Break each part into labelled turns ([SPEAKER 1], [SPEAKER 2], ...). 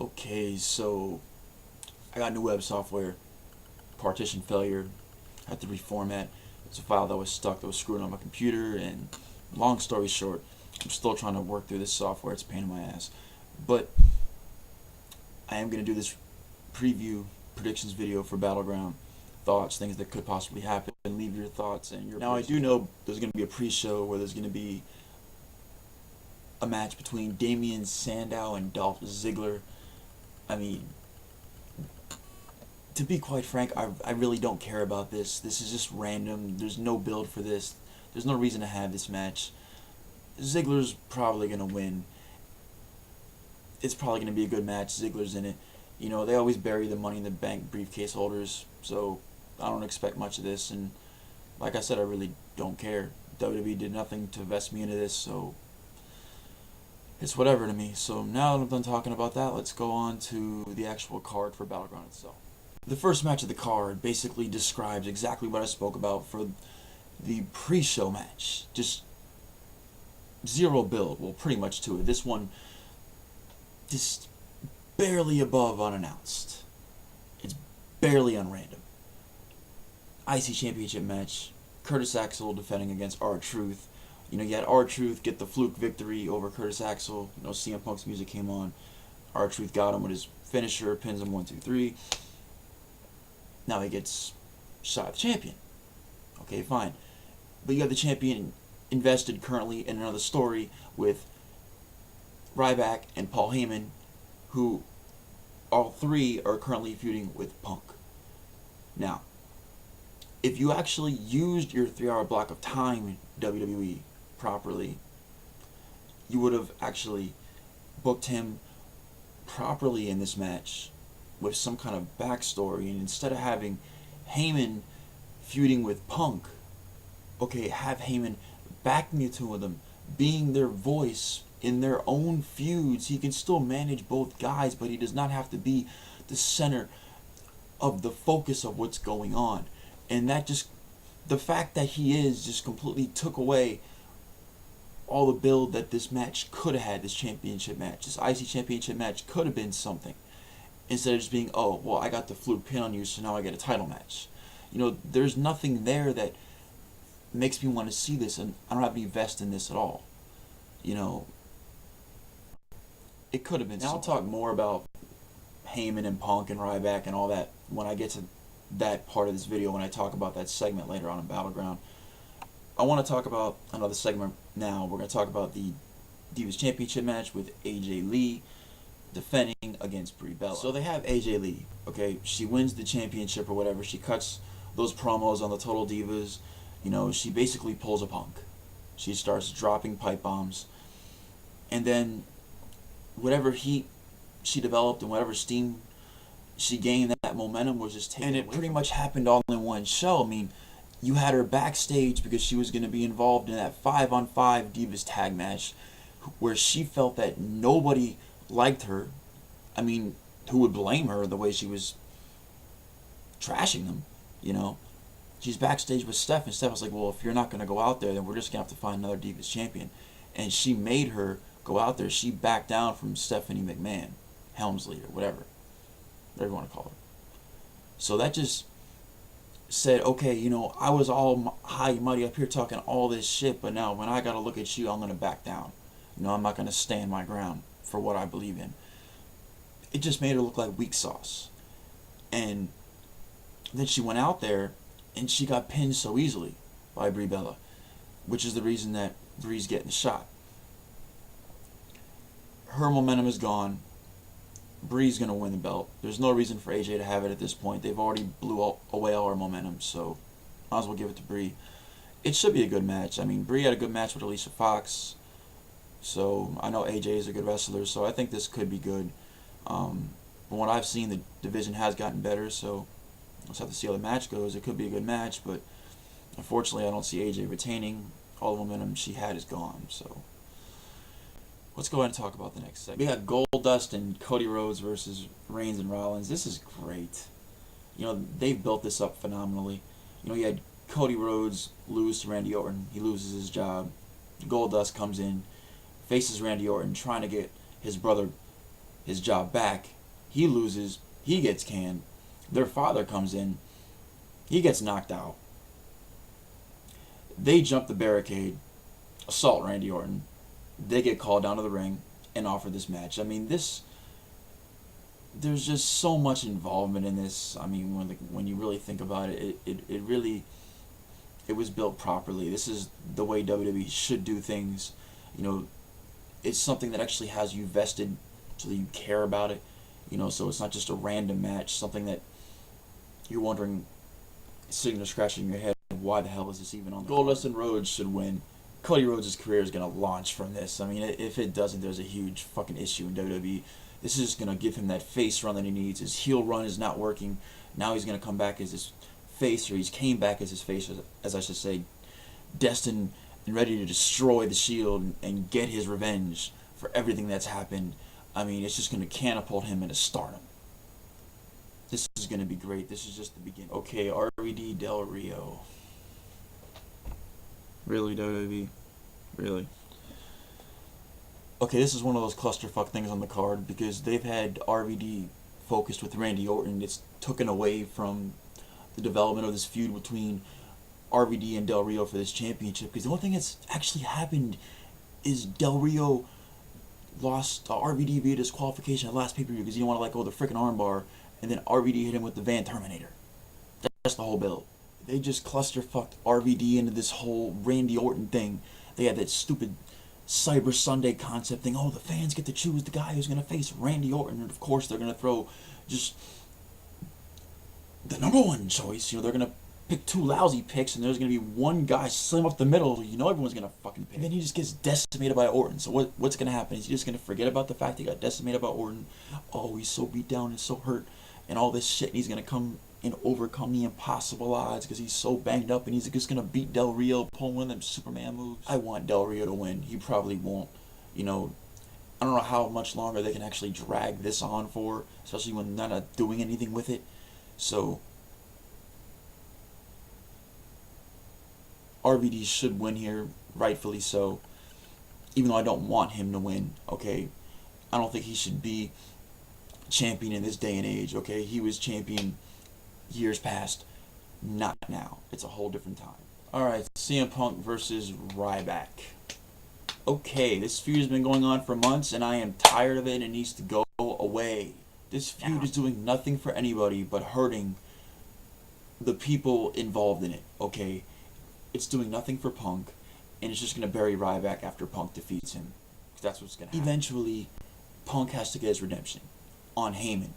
[SPEAKER 1] Okay, so I got new web software, partition failure, had to reformat. It's a file that was stuck, that was screwed on my computer, and long story short, I'm still trying to work through this software. It's a pain in my ass. But I am going to do this preview predictions video for Battleground. Thoughts, things that could possibly happen. Leave your thoughts and your Now I do know there's going to be a pre-show where there's going to be a match between Damian Sandow and Dolph Ziggler. I mean, to be quite frank, I really don't care about this. This is just random. There's no build for this. There's no reason to have this match. Ziggler's probably going to win. It's probably going to be a good match. Ziggler's in it. You know, they always bury the Money in the Bank briefcase holders, so I don't expect much of this. And like I said, I really don't care. WWE did nothing to vest me into this, so it's whatever to me. So now that I'm done talking about that, let's go on to the actual card for Battleground itself. The first match of the card basically describes exactly what I spoke about for the pre-show match. Just zero build, well, pretty much to it. This one just barely above unannounced. It's barely unrandom. IC Championship match. Curtis Axel defending against R-Truth. You know, you had R-Truth get the fluke victory over Curtis Axel. You know, CM Punk's music came on. R-Truth got him with his finisher, pins him 1, 2, 3. Now he gets shot at the champion. Okay, fine. But you have the champion invested currently in another story with Ryback and Paul Heyman, who all three are currently feuding with Punk. Now, if you actually used your 3-hour block of time, WWE, properly, you would have actually booked him properly in this match with some kind of backstory, and instead of having Heyman feuding with Punk, okay, have Heyman backing the two of them, being their voice in their own feuds. He can still manage both guys, but he does not have to be the center of the focus of what's going on. And that just, the fact that he is, just completely took away all the build that this match could have had. This championship match, this IC championship match could have been something, instead of just being, oh, well, I got the fluke pin on you, so now I get a title match. You know, there's nothing there that makes me want to see this, and I don't have any vest in this at all. You know, it could have been. Now I'll talk more about Heyman and Punk and Ryback and all that when I get to that part of this video, when I talk about that segment later on in Battleground. I want to talk about another segment now. We're going to talk about the Divas Championship match with AJ Lee defending against Brie Bella. So they have AJ Lee, okay? She wins the championship or whatever. She cuts those promos on the Total Divas. You know, she basically pulls a Punk. She starts dropping pipe bombs. And then whatever heat she developed and whatever steam she gained, that momentum was just taken away. And it pretty much happened all in one show. I mean, you had her backstage because she was going to be involved in that 5-on-5 Divas tag match where she felt that nobody liked her. I mean, who would blame her the way she was trashing them, you know? She's backstage with Steph, and Steph was like, well, if you're not going to go out there, then we're just going to have to find another Divas champion. And she made her go out there. She backed down from Stephanie McMahon, Helmsley, or whatever you want to call her. So that just said, okay, you know, I was all high and mighty up here talking all this shit, but now when I got to look at you, I'm going to back down. You know, I'm not going to stand my ground for what I believe in. It just made her look like weak sauce. And then she went out there and she got pinned so easily by Brie Bella, which is the reason that Brie's getting the shot. Her momentum is gone. Brie's going to win the belt. There's no reason for AJ to have it at this point. They've already blew away all her momentum, so might as well give it to Brie. It should be a good match. I mean, Brie had a good match with Alicia Fox, so I know AJ is a good wrestler, so I think this could be good. From what I've seen, the division has gotten better, so let's have to see how the match goes. It could be a good match, but unfortunately I don't see AJ retaining. All the momentum she had is gone, so let's go ahead and talk about the next segment. We got Goldust and Cody Rhodes versus Reigns and Rollins. This is great. You know, they've built this up phenomenally. You know, you had Cody Rhodes lose to Randy Orton. He loses his job. Goldust comes in, faces Randy Orton, trying to get his brother his job back. He loses. He gets canned. Their father comes in. He gets knocked out. They jump the barricade, assault Randy Orton. They get called down to the ring and offer this match. I mean, there's just so much involvement in this. I mean, when you really think about it, it really, it was built properly. This is the way WWE should do things. You know, it's something that actually has you vested so that you care about it. You know, so it's not just a random match, something that you're wondering, sitting there scratching your head, why the hell is this even on the Goldust and Rhodes should win. Cody Rhodes' career is going to launch from this. I mean, if it doesn't, there's a huge fucking issue in WWE. This is just going to give him that face run that he needs. His heel run is not working. Now he's going to come back as his face, or he's came back as his face, as I should say, destined and ready to destroy the Shield and get his revenge for everything that's happened. I mean, it's just going to catapult him into stardom. This is going to be great. This is just the beginning. Okay, RVD Del Rio. Really, WWE? Really? Okay, this is one of those clusterfuck things on the card because they've had RVD focused with Randy Orton. It's taken away from the development of this feud between RVD and Del Rio for this championship, because the only thing that's actually happened is Del Rio lost RVD via disqualification at last pay-per-view because he didn't want to let go of the freaking armbar, and then RVD hit him with the Van Terminator. That's the whole build. They just clusterfucked RVD into this whole Randy Orton thing. They had that stupid Cyber Sunday concept thing. Oh, the fans get to choose the guy who's going to face Randy Orton, and of course they're going to throw just the number one choice. You know, they're going to pick two lousy picks, and there's going to be one guy slim up the middle. You know everyone's going to fucking pick. And then he just gets decimated by Orton. So what's going to happen? Is he just going to forget about the fact he got decimated by Orton? Oh, he's so beat down and so hurt and all this shit, and he's going to come and overcome the impossible odds because he's so banged up, and he's just going to beat Del Rio, pull one of them Superman moves. I want Del Rio to win. He probably won't. You know, I don't know how much longer they can actually drag this on for, especially when they're not doing anything with it. So RVD should win here, rightfully so, even though I don't want him to win, okay? I don't think he should be champion in this day and age, okay? He was champion years past, not now. It's a whole different time. Alright, CM Punk versus Ryback. Okay, this feud has been going on for months, and I am tired of it, and it needs to go away. This feud is doing nothing for anybody but hurting the people involved in it, okay? It's doing nothing for Punk, and it's just going to bury Ryback after Punk defeats him. That's what's going to happen. Eventually, Punk has to get his redemption on Heyman.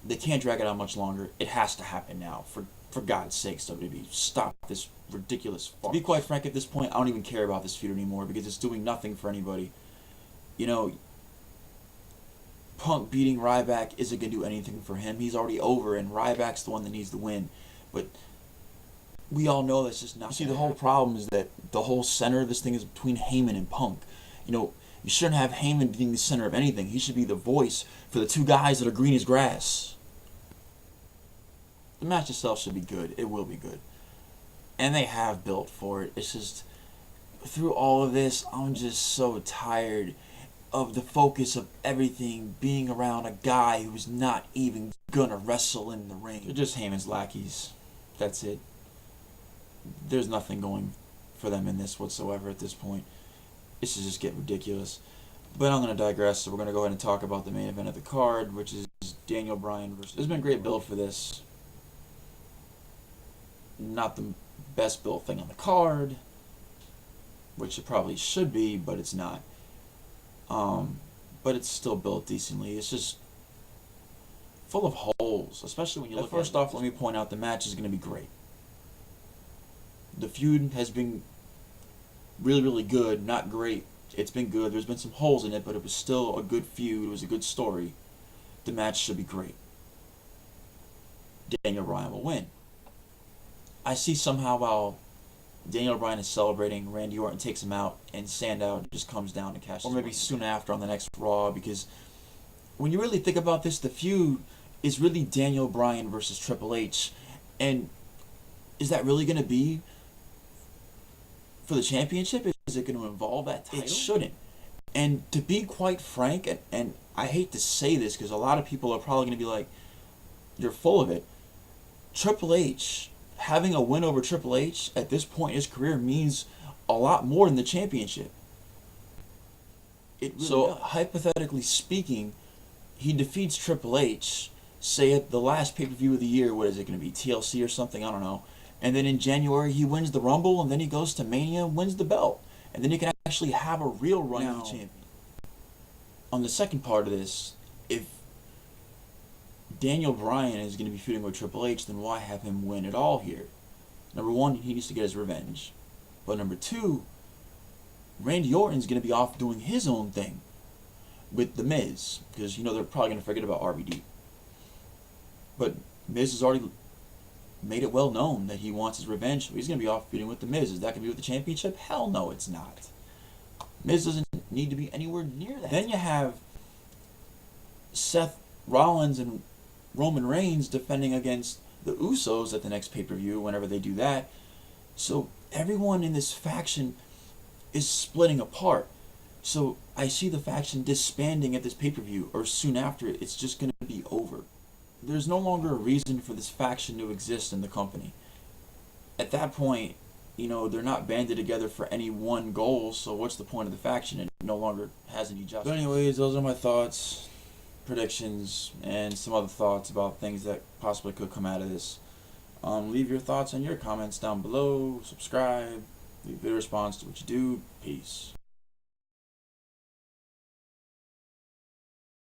[SPEAKER 1] They can't drag it out much longer. It has to happen now. For God's sakes, WWE, stop this ridiculous fuck. To be quite frank, at this point, I don't even care about this feud anymore because it's doing nothing for anybody. You know, Punk beating Ryback isn't going to do anything for him. He's already over, and Ryback's the one that needs to win. But we all know that's just not. You see, the whole problem is that the whole center of this thing is between Heyman and Punk. You know, you shouldn't have Heyman being the center of anything. He should be the voice for the two guys that are green as grass. The match itself should be good. It will be good. And they have built for it. It's just, through all of this, I'm just so tired of the focus of everything being around a guy who's not even gonna wrestle in the ring. They're just Heyman's lackeys. That's it. There's nothing going for them in this whatsoever at this point. This is just getting ridiculous. But I'm going to digress, so we're going to go ahead and talk about the main event of the card, which is Daniel Bryan versus... There's been a great build for this. Not the best built thing on the card, which it probably should be, but it's not. But it's still built decently. It's just full of holes, especially when you look at it. First off, let me point out the match is going to be great. The feud has been really, really good, not great. It's been good. There's been some holes in it, but it was still a good feud. It was a good story. The match should be great. Daniel Bryan will win. I see somehow while Daniel Bryan is celebrating, Randy Orton takes him out, and Sandow just comes down to catch him. Or maybe soon after on the next Raw, because when you really think about this, the feud is really Daniel Bryan versus Triple H. And is that really going to be for the championship? Is it going to involve that title? It shouldn't. And to be quite frank, and I hate to say this because a lot of people are probably going to be like, you're full of it. Triple H, having a win over Triple H at this point in his career means a lot more than the championship.
[SPEAKER 2] It really
[SPEAKER 1] So,
[SPEAKER 2] does.
[SPEAKER 1] hypothetically speaking, he defeats Triple H, say at the last pay per view of the year, what is it going to be, TLC or something, I don't know. And then in January, he wins the Rumble, and then he goes to Mania and wins the belt. And then he can actually have a real run as
[SPEAKER 2] Now,
[SPEAKER 1] the champion. On the second part of this, if Daniel Bryan is going to be feuding with Triple H, then why have him win at all here? Number one, he needs to get his revenge. But number two, Randy Orton's going to be off doing his own thing with The Miz, because they're probably going to forget about RVD. But Miz has already made it well known that he wants his revenge, so he's going to be off feuding with The Miz. Is that going to be with the championship? Hell no, it's not. Miz doesn't need to be anywhere near that. Then you have Seth Rollins and Roman Reigns defending against the Usos at the next pay-per-view whenever they do that. So everyone in this faction is splitting apart. So I see the faction disbanding at this pay-per-view, or soon after. It's just going to be over. There's no longer a reason for this faction to exist in the company. At that point, they're not banded together for any one goal, so what's the point of the faction? It no longer has any justice. But anyways, those are my thoughts, predictions, and some other thoughts about things that possibly could come out of this. Leave your thoughts and your comments down below. Subscribe. Leave a response to what you do. Peace.